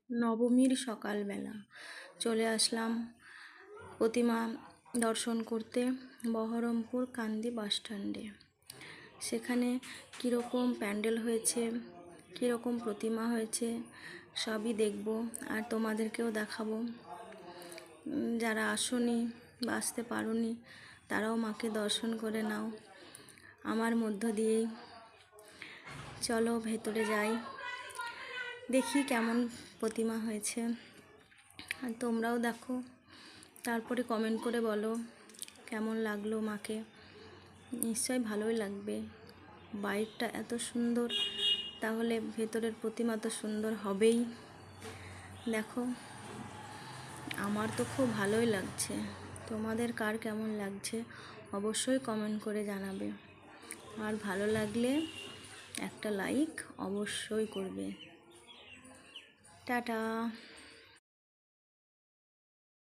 নবমীর সকালবেলা চলে আসলাম প্রতিমা দর্শন করতে বহরমপুর কান্দি বাসস্ট্যান্ডে। সেখানে কীরকম প্যান্ডেল হয়েছে, কীরকম প্রতিমা হয়েছে সবই দেখব আর তোমাদেরকেও দেখাবো। যারা আসোনি বা আসতে পারোনি তারাও মাকে দর্শন করে নাও আমার মধ্য দিয়েই। চলো ভেতরে যাই, দেখি কেমন প্রতিমা হয়েছে, আর তোমরাও দেখো, তারপরে কমেন্ট করে বলো কেমন লাগলো মাকে। নিশ্চয়ই ভালোই লাগবে, বাইরেটা এত সুন্দর, তাহলে ভেতরের প্রতিমা তো সুন্দর হবেই। দেখো, আমার তো খুব ভালোই লাগছে, তোমাদের কার কেমন লাগছে অবশ্যই কমেন্ট করে জানাবে, আর ভালো লাগলে একটা লাইক অবশ্যই করবে। টাটা।